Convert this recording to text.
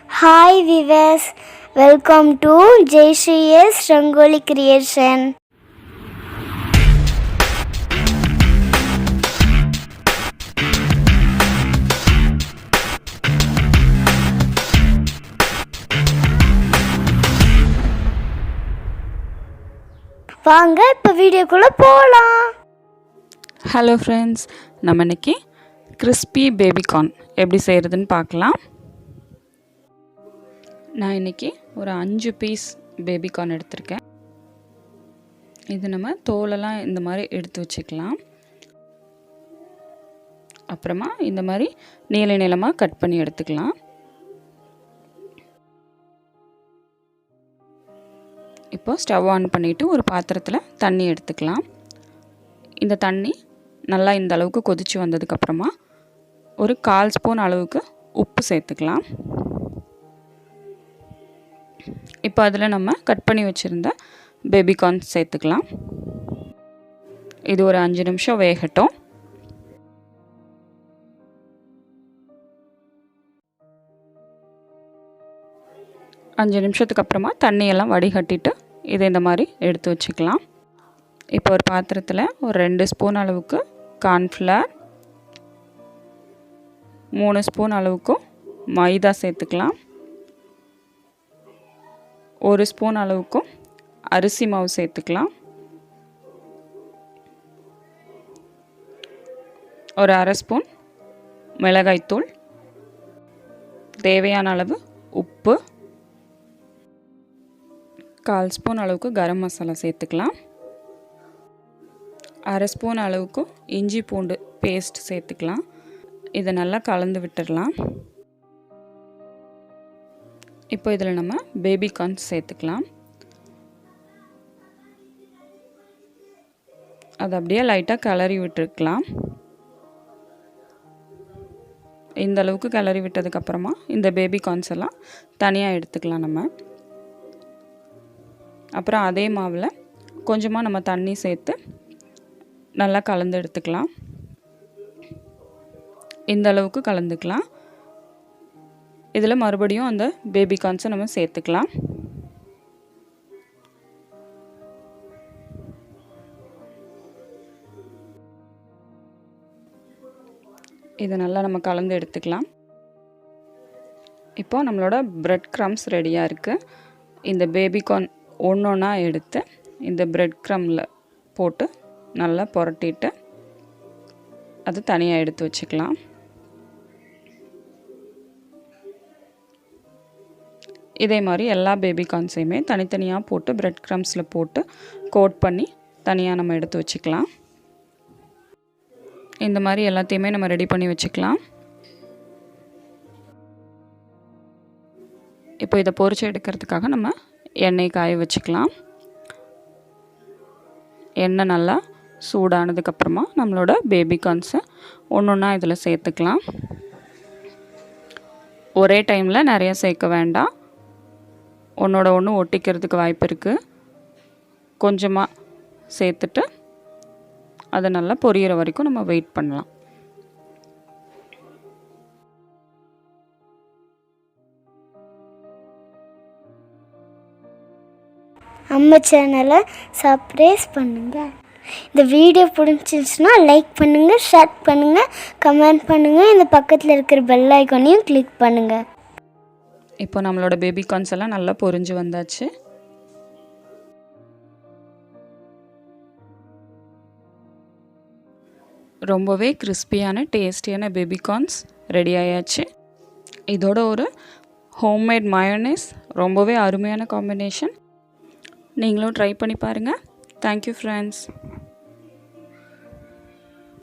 Hi viewers, welcome to Jayashri's Rangoli Creation. வாங்க இப்போ வீடியோக்குள்ளே போகலாம். ஹலோ ஃப்ரெண்ட்ஸ், நம்ம இன்றைக்கி கிறிஸ்பி பேபிகார்ன் எப்படி செய்கிறதுன்னு பார்க்கலாம். நான் இன்றைக்கி ஒரு 5 பீஸ் பேபிகார்ன் எடுத்திருக்கேன். இது நம்ம தோலெல்லாம் இந்த மாதிரி எடுத்து வச்சுக்கலாம். அப்புறமா இந்த மாதிரி நீள நீளமாக கட் பண்ணி எடுத்துக்கலாம். இப்போ ஸ்டவ் ஆன் பண்ணிவிட்டு ஒரு பாத்திரத்தில் தண்ணி எடுத்துக்கலாம். இந்த தண்ணி நல்லா இந்த அளவுக்கு கொதித்து வந்ததுக்கப்புறமா ஒரு 1/4 ஸ்பூன் அளவுக்கு உப்பு சேர்த்துக்கலாம். இப்போ அதில் நம்ம கட் பண்ணி வச்சுருந்த பேபிகார்ன் சேர்த்துக்கலாம். இது ஒரு 5 நிமிஷம் வேகட்டும். அஞ்சு நிமிஷத்துக்கு அப்புறமா தண்ணியெல்லாம் வடிகட்டிட்டு இதை இந்த மாதிரி எடுத்து வச்சுக்கலாம். இப்போ ஒரு பாத்திரத்தில் ஒரு 2 ஸ்பூன் அளவுக்கு கார்ன்ஃப்ளவர், 3 ஸ்பூன் அளவுக்கு மைதா சேர்த்துக்கலாம். 1 ஸ்பூன் அளவுக்கு அரிசி மாவு சேர்த்துக்கலாம். ஒரு 1/2 ஸ்பூன் மிளகாய்த்தூள், தேவையான அளவு உப்பு, 1/4 ஸ்பூன் அளவுக்கு கரம் மசாலா சேர்த்துக்கலாம். 1/2 ஸ்பூன் அளவுக்கு இஞ்சி பூண்டு பேஸ்ட் சேர்த்துக்கலாம். இதை நல்லா கலந்து விட்டுடலாம். இப்போ இதில் நம்ம பேபிகார்ன் சேர்த்துக்கலாம். அதை அப்படியே லைட்டாக கிளறி விட்டுருக்கலாம். இந்த அளவுக்கு கிளறி விட்டதுக்கப்புறமா இந்த பேபிகார்ன்ஸ் எல்லாம் தனியாக எடுத்துக்கலாம் நம்ம. அப்புறம் அதே மாவில் கொஞ்சமாக நம்ம தண்ணி சேர்த்து நல்லா கலந்து எடுத்துக்கலாம். இந்த அளவுக்கு கலந்துக்கலாம். இதில் மறுபடியும் அந்த பேபிகார்ன்ஸை நம்ம சேர்த்துக்கலாம். இதை நல்லா நம்ம கலந்து எடுத்துக்கலாம். இப்போ நம்மளோட பிரெட் க்ரம்ஸ் ரெடியாக இருக்குது. இந்த பேபிகார்ன் ஒன்றா எடுத்து இந்த பிரெட் க்ரம்மில் போட்டு நல்லா புரட்டிட்டு அது தனியாக எடுத்து வச்சுக்கலாம். இதே மாதிரி எல்லா பேபிகார்ன்ஸையுமே தனித்தனியாக போட்டு பிரெட் க்ரம்ஸில் போட்டு கோட் பண்ணி தனியாக நம்ம எடுத்து வச்சுக்கலாம். இந்த மாதிரி எல்லாத்தையுமே நம்ம ரெடி பண்ணி வச்சுக்கலாம். இப்போ இதை பொரிச்சு எடுக்கிறதுக்காக நம்ம எண்ணெய் காய வச்சுக்கலாம். எண்ணெய் நல்லா சூடானதுக்கப்புறமா நம்மளோட பேபிகார்ன்ஸை ஒன்றா இதில் சேர்த்துக்கலாம். ஒரே டைமில் நிறைய சேர்க்க வேண்டாம். ஒன்றோட ஒன்று ஒட்டிக்கிறதுக்கு வாய்ப்பு இருக்குது. கொஞ்சமாக சேர்த்துட்டு அதை நல்லா பொரியிற வரைக்கும் நம்ம வெயிட் பண்ணலாம். நம்ம சேனலை சப்ஸ்கிரைப் பண்ணுங்கள். இந்த வீடியோ பிடிச்சிருந்துச்சுன்னா லைக் பண்ணுங்கள், ஷேர் பண்ணுங்கள், கமெண்ட் பண்ணுங்கள். இந்த பக்கத்தில் இருக்கிற பெல் ஐக்கானையும் கிளிக் பண்ணுங்கள். இப்போ நம்மளோட பேபிகார்ன்ஸ் எல்லாம் நல்லா பொரிஞ்சு வந்தாச்சு. ரொம்பவே கிறிஸ்பியான டேஸ்டியான பேபிகார்ன்ஸ் ரெடி ஆயாச்சு. இதோட ஒரு ஹோம்மேட் மயோனைஸ் ரொம்பவே அருமையான காம்பினேஷன். நீங்களும் ட்ரை பண்ணி பாருங்கள். Thank you friends.